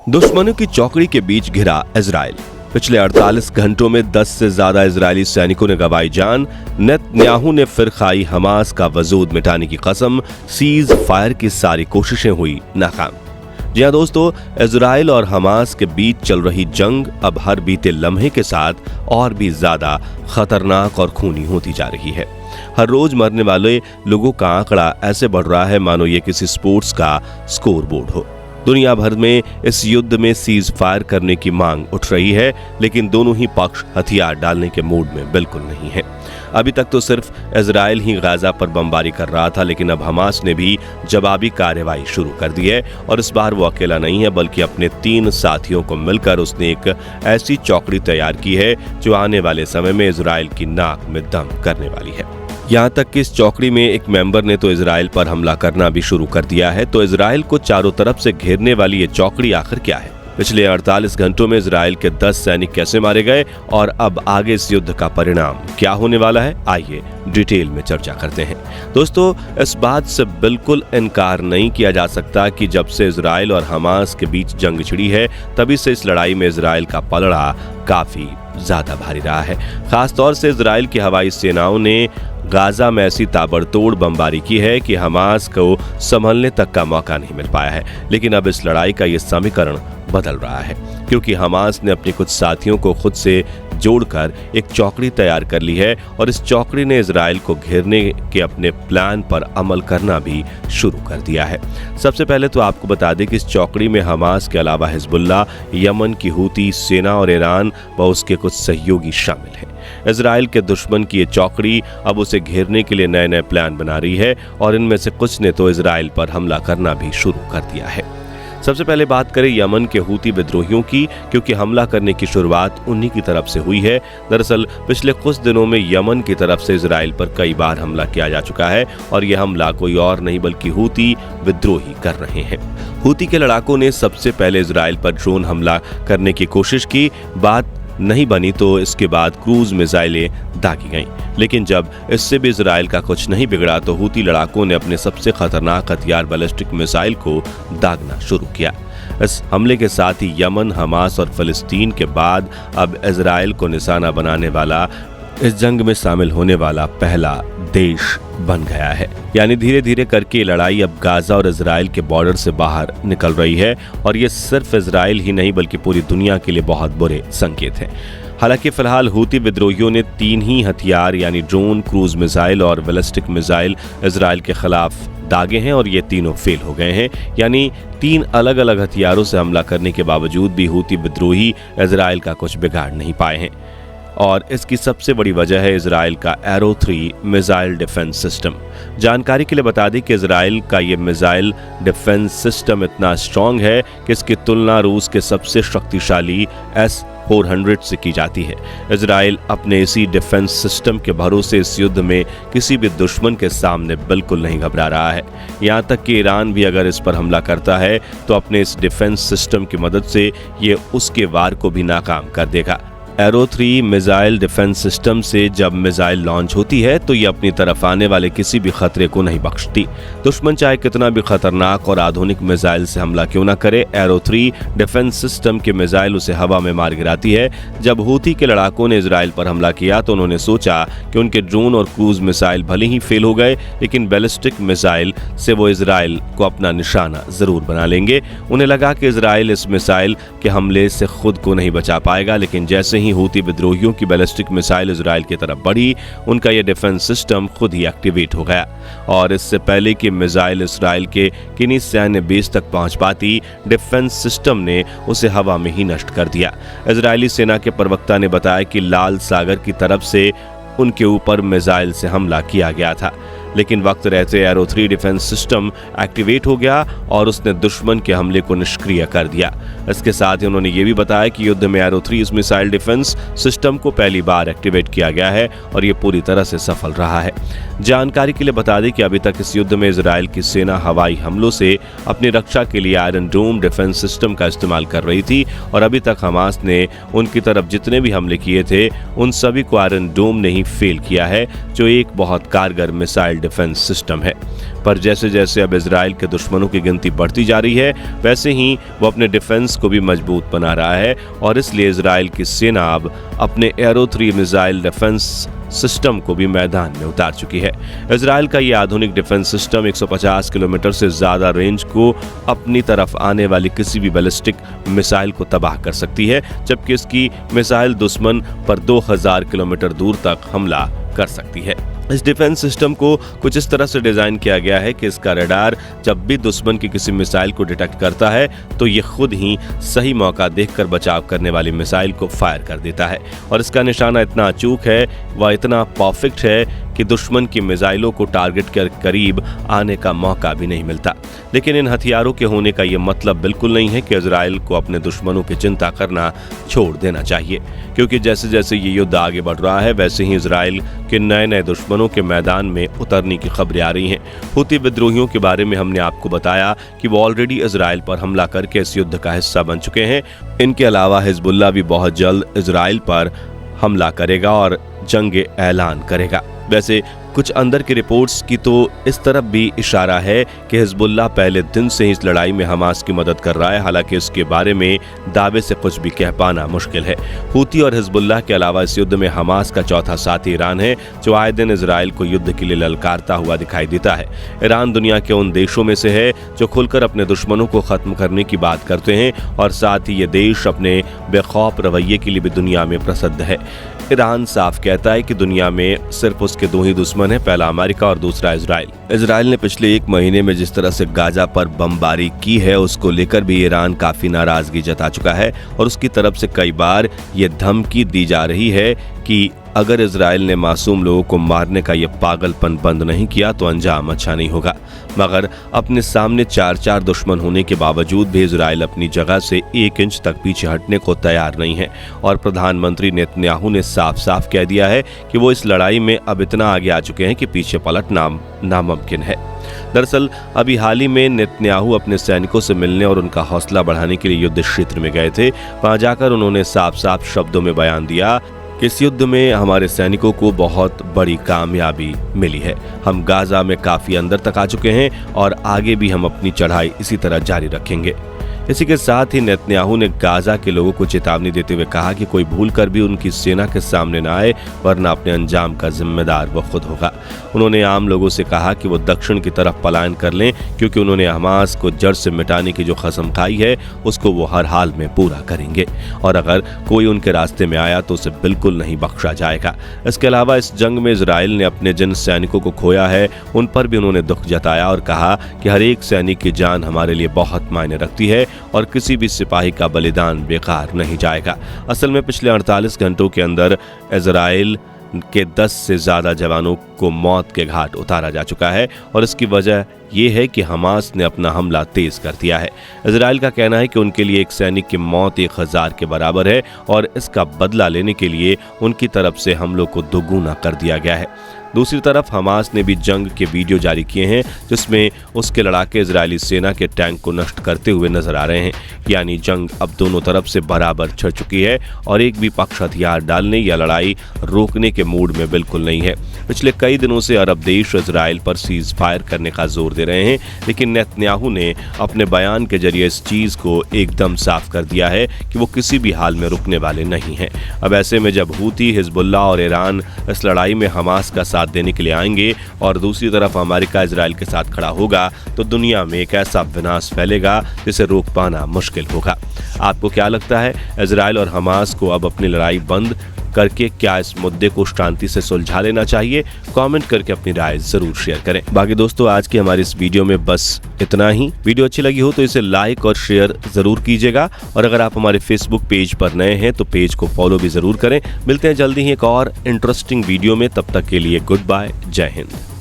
दुश्मनों की चौकड़ी के बीच घिरा इजराइल। पिछले 48 घंटों में 10 से ज्यादा इजरायली सैनिकों ने गंवाई जान। नेतन्याहू ने फिर खाई हमास का वजूद मिटाने की कसम। सीज फायर की सारी कोशिशें हुई नाकाम। जी हाँ दोस्तों, इजराइल और हमास के बीच चल रही जंग अब हर बीते लम्हे के साथ और भी ज्यादा खतरनाक और खूनी होती जा रही है। हर रोज मरने वाले लोगों का आंकड़ा ऐसे बढ़ रहा है मानो ये किसी स्पोर्ट्स का स्कोर बोर्ड हो। दुनिया भर में इस युद्ध में सीज फायर करने की मांग उठ रही है, लेकिन दोनों ही पक्ष हथियार डालने के मूड में बिल्कुल नहीं है। अभी तक तो सिर्फ इजराइल ही गाजा पर बमबारी कर रहा था, लेकिन अब हमास ने भी जवाबी कार्रवाई शुरू कर दी है और इस बार वो अकेला नहीं है, बल्कि अपने 3 साथियों को मिलकर उसने एक ऐसी चौकड़ी तैयार की है जो आने वाले समय में इजराइल की नाक में दम करने वाली है। यहाँ तक कि इस चौकड़ी में एक मेंबर ने तो इजराइल पर हमला करना भी शुरू कर दिया है। तो इजराइल को चारों तरफ से घेरने वाली ये चौकड़ी आखिर क्या है? पिछले 48 घंटों में इजराइल के 10 सैनिक कैसे मारे गए और अब आगे इस युद्ध का परिणाम क्या होने वाला है, आइए डिटेल में चर्चा करते हैं। दोस्तों, इस बात से बिल्कुल इनकार नहीं किया जा सकता कि जब से इजराइल और हमास के बीच जंग छिड़ी है, तभी से इस लड़ाई में इजराइल का पलड़ा काफी ज्यादा भारी रहा है। खासतौर से इजराइल की हवाई सेनाओं ने गाजा में ऐसी ताबड़तोड़ बमबारी की है कि हमास को संभलने तक का मौका नहीं मिल पाया है। लेकिन अब इस लड़ाई का ये समीकरण बदल रहा है, क्योंकि हमास ने अपने कुछ साथियों को खुद से जोड़कर एक चौकड़ी तैयार कर ली है और इस चौकड़ी ने इजराइल को घेरने के अपने प्लान पर अमल करना भी शुरू कर दिया है। सबसे पहले तो आपको बता दें कि इस चौकड़ी में हमास के अलावा हिजबुल्लाह, यमन की हूती सेना और ईरान व उसके कुछ सहयोगी शामिल हैं। इजराइल के दुश्मन की ये चौकड़ी अब उसे घेरने के लिए नए नए प्लान बना रही है और इनमें से कुछ ने तो इजराइल पर हमला करना भी शुरू कर दिया है। सबसे पहले बात करें यमन के हूती विद्रोहियों की, क्योंकि हमला करने की शुरुआत उन्हीं की तरफ से हुई है। दरअसल पिछले कुछ दिनों में यमन की तरफ से इजराइल पर कई बार हमला किया जा चुका है और यह हमला कोई और नहीं बल्कि हूती विद्रोही कर रहे हैं। हूती के लड़ाकों ने सबसे पहले इजराइल पर ड्रोन हमला करने की कोशिश की। बात नहीं बनी तो इसके बाद क्रूज मिसाइलें दागी गईं। लेकिन जब इससे भी इजराइल का कुछ नहीं बिगड़ा तो हूती लड़ाकों ने अपने सबसे खतरनाक हथियार बैलिस्टिक मिसाइल को दागना शुरू किया। इस हमले के साथ ही यमन, हमास और फिलिस्तीन के बाद अब इजराइल को निशाना बनाने वाला, इस जंग में शामिल होने वाला पहला देश बन गया है। यानी धीरे धीरे करके लड़ाई अब गाजा और इजराइल के बॉर्डर से बाहर निकल रही है और ये सिर्फ इजराइल ही नहीं बल्कि पूरी दुनिया के लिए बहुत बुरे संकेत हैं। हालांकि फिलहाल हूती विद्रोहियों ने 3 ही हथियार यानी ड्रोन, क्रूज मिसाइल और बैलिस्टिक मिसाइल इजराइल के खिलाफ दागे हैं और ये तीनों फेल हो गए हैं। यानी 3 अलग अलग हथियारों से हमला करने के बावजूद भी हूती विद्रोही इजराइल का कुछ बिगाड़ नहीं पाए हैं और इसकी सबसे बड़ी वजह है इजराइल का एरो 3 मिसाइल डिफेंस सिस्टम। जानकारी के लिए बता दें कि इजराइल का ये मिसाइल डिफेंस सिस्टम इतना स्ट्रांग है कि इसकी तुलना रूस के सबसे शक्तिशाली S-400 से की जाती है। इजराइल अपने इसी डिफेंस सिस्टम के भरोसे इस युद्ध में किसी भी दुश्मन के सामने बिल्कुल नहीं घबरा रहा है। यहाँ तक कि ईरान भी अगर इस पर हमला करता है तो अपने इस डिफेंस सिस्टम की मदद से ये उसके वार को भी नाकाम कर देगा। एरो 3 मिसाइल डिफेंस सिस्टम से जब मिसाइल लॉन्च होती है तो ये अपनी तरफ आने वाले किसी भी खतरे को नहीं बख्शती। दुश्मन चाहे कितना भी खतरनाक और आधुनिक मिसाइल से हमला क्यों न करे, एरो 3 डिफेंस सिस्टम के मिसाइल उसे हवा में मार गिराती है। जब हूती के लड़ाकों ने इजराइल पर हमला किया तो उन्होंने सोचा कि उनके ड्रोन और क्रूज मिसाइल भले ही फेल हो गए, लेकिन बैलिस्टिक मिसाइल से वो इजराइल को अपना निशाना जरूर बना लेंगे। उन्हें लगा कि इजराइल इस मिसाइल के हमले से खुद को नहीं बचा पाएगा, लेकिन जैसे हूती विद्रोहियों की बैलिस्टिक मिसाइल इजराइल की तरफ बढ़ी, उनका यह डिफेंस सिस्टम खुद ही एक्टिवेट हो गया और इससे पहले कि मिसाइल इजराइल के किन्हीं सैन्य बेस तक पहुंच पाती, डिफेंस सिस्टम ने उसे हवा में ही नष्ट कर दिया। इजरायली सेना के प्रवक्ता ने बताया कि लाल सागर की तरफ से उनके ऊपर मिसाइल से हमला किया गया था, लेकिन वक्त रहते एरो 3 डिफेंस सिस्टम एक्टिवेट हो गया और उसने दुश्मन के हमले को निष्क्रिय कर दिया। इसके साथ ही उन्होंने ये भी बताया कि युद्ध में एरो 3 मिसाइल डिफेंस सिस्टम को पहली बार एक्टिवेट किया गया है और ये पूरी तरह से सफल रहा है। जानकारी के लिए बता दें कि अभी तक इस युद्ध में इजराइल की सेना हवाई हमलों से अपनी रक्षा के लिए आयरन डोम डिफेंस सिस्टम का इस्तेमाल कर रही थी और अभी तक हमास ने उनकी तरफ जितने भी हमले किए थे उन सभी को आयरन डोम ने ही फेल किया है, जो एक बहुत कारगर मिसाइल डिफेंस सिस्टम है। पर जैसे जैसे अब इजराइल के दुश्मनों की गिनती बढ़ती जा रही है, वैसे ही वो अपने डिफेंस को भी मजबूत बना रहा है और इसलिए इजराइल की सेना अब अपने एरो 3 मिसाइल डिफेंस सिस्टम को भी मैदान में उतार चुकी है। इजराइल का ये आधुनिक डिफेंस सिस्टम 150 किलोमीटर से ज्यादा रेंज को अपनी तरफ आने वाली किसी भी बैलिस्टिक मिसाइल को तबाह कर सकती है, जबकि इसकी मिसाइल दुश्मन पर 2000 किलोमीटर दूर तक हमला कर सकती है। इस डिफेंस सिस्टम को कुछ इस तरह से डिजाइन किया गया है कि इसका रडार जब भी दुश्मन की किसी मिसाइल को डिटेक्ट करता है तो ये खुद ही सही मौका देखकर बचाव करने वाली मिसाइल को फायर कर देता है और इसका निशाना इतना अचूक है, वह इतना परफेक्ट है कि दुश्मन की मिसाइलों को टारगेट के करीब आने का मौका भी नहीं मिलता। लेकिन इन हथियारों के होने का ये मतलब बिल्कुल नहीं है कि इजराइल को अपने दुश्मनों की चिंता करना छोड़ देना चाहिए, क्योंकि जैसे जैसे ये युद्ध आगे बढ़ रहा है वैसे ही इजराइल के नए नए दुश्मनों के मैदान में उतरने की खबरें आ रही हैं। हूती विद्रोहियों के बारे में हमने आपको बताया कि वो ऑलरेडी इजराइल पर हमला करके इस युद्ध का हिस्सा बन चुके हैं। इनके अलावा हिजबुल्लाह भी बहुत जल्द इजराइल पर हमला करेगा और जंग ऐलान करेगा। वैसे कुछ अंदर की रिपोर्ट्स की तो इस तरफ भी इशारा है कि हिजबुल्लाह पहले दिन से ही इस लड़ाई में हमास की मदद कर रहा है, हालांकि इसके बारे में दावे से कुछ भी कह पाना मुश्किल है। हूती और हिजबुल्लाह के अलावा इस युद्ध में हमास का चौथा साथी ईरान है, जो आए दिन इजराइल को युद्ध के लिए ललकारता हुआ दिखाई देता है। ईरान दुनिया के उन देशों में से है जो खुलकर अपने दुश्मनों को खत्म करने की बात करते हैं और साथ ही ये देश अपने बेखौफ रवैये के लिए भी दुनिया में प्रसिद्ध है। ईरान साफ कहता है कि दुनिया में सिर्फ उसके दो ही दुश्मन हैं, पहला अमेरिका और दूसरा इजराइल। इजराइल ने पिछले एक महीने में जिस तरह से गाजा पर बमबारी की है उसको लेकर भी ईरान काफी नाराजगी जता चुका है और उसकी तरफ से कई बार ये धमकी दी जा रही है कि अगर इजराइल ने मासूम लोगों को मारने का ये पागलपन बंद नहीं किया तो अंजाम अच्छा नहीं होगा। मगर अपने सामने 4 दुश्मन होने के बावजूद भी इजराइल अपनी जगह से 1 इंच तक पीछे हटने को तैयार नहीं है और प्रधानमंत्री नेतन्याहू ने साफ साफ कह दिया है कि वो इस लड़ाई में अब इतना आगे आ चुके हैं कि पीछे पलटना नामुमकिन है। दरअसल अभी हाल ही में नेतन्याहू अपने सैनिकों से मिलने और उनका हौसला बढ़ाने के लिए युद्ध क्षेत्र में गए थे। वहां जाकर उन्होंने साफ साफ शब्दों में बयान दिया कि इस युद्ध में हमारे सैनिकों को बहुत बड़ी कामयाबी मिली है। हम गाजा में काफी अंदर तक आ चुके हैं और आगे भी हम अपनी चढ़ाई इसी तरह जारी रखेंगे। इसी के साथ ही नेतन्याहू ने गाजा के लोगों को चेतावनी देते हुए कहा कि कोई भूलकर भी उनकी सेना के सामने न आए, वरना अपने अंजाम का जिम्मेदार वो खुद होगा। उन्होंने आम लोगों से कहा कि वो दक्षिण की तरफ पलायन कर लें, क्योंकि उन्होंने हमास को जड़ से मिटाने की जो कसम खाई है उसको वो हर हाल में पूरा करेंगे और अगर कोई उनके रास्ते में आया तो उसे बिल्कुल नहीं बख्शा जाएगा। इसके अलावा इस जंग में इजराइल ने अपने जिन सैनिकों को खोया है उन पर भी उन्होंने दुख जताया और कहा कि हर एक सैनिक की जान हमारे लिए बहुत मायने रखती है और किसी भी सिपाही का बलिदान बेकार नहीं जाएगा। असल में पिछले 48 घंटों के अंदर इजराइल के 10 से ज्यादा जवानों को मौत के घाट उतारा जा चुका है और इसकी वजह यह है कि हमास ने अपना हमला तेज कर दिया है। इजराइल का कहना है कि उनके लिए एक सैनिक की मौत 1000 के बराबर है और इसका बदला लेने के लिए उनकी तरफ से हमलों को दोगुना कर दिया गया है। दूसरी तरफ हमास ने भी जंग के वीडियो जारी किए हैं जिसमें उसके लड़ाके इजरायली सेना के टैंक को नष्ट करते हुए नजर आ रहे हैं। यानी जंग अब दोनों तरफ से बराबर छिड़ चुकी है और एक भी पक्ष हथियार डालने या लड़ाई रोकने के मूड में बिल्कुल नहीं है। पिछले कई दिनों से अरब देश इजराइल पर सीज फायर करने का जोर दे रहे हैं, लेकिन नेतन्याहू ने अपने बयान के जरिए इस चीज को एकदम साफ कर दिया है कि वो किसी भी हाल में रुकने वाले नहीं हैं। अब ऐसे में जब हूती, हिजबुल्लाह और ईरान इस लड़ाई में हमास का साथ देने के लिए आएंगे और दूसरी तरफ अमेरिका इजराइल के साथ खड़ा होगा तो दुनिया में एक ऐसा विनाश फैलेगा जिसे रोक पाना मुश्किल होगा। आपको क्या लगता है, इजराइल और हमास को अब अपनी लड़ाई बंद करके क्या इस मुद्दे को शांति से सुलझा लेना चाहिए? कमेंट करके अपनी राय जरूर शेयर करें। बाकी दोस्तों, आज की हमारी इस वीडियो में बस इतना ही। वीडियो अच्छी लगी हो तो इसे लाइक और शेयर जरूर कीजिएगा और अगर आप हमारे फेसबुक पेज पर नए हैं तो पेज को फॉलो भी जरूर करें। मिलते हैं जल्दी ही एक और इंटरेस्टिंग वीडियो में, तब तक के लिए गुड बाय, जय हिंद।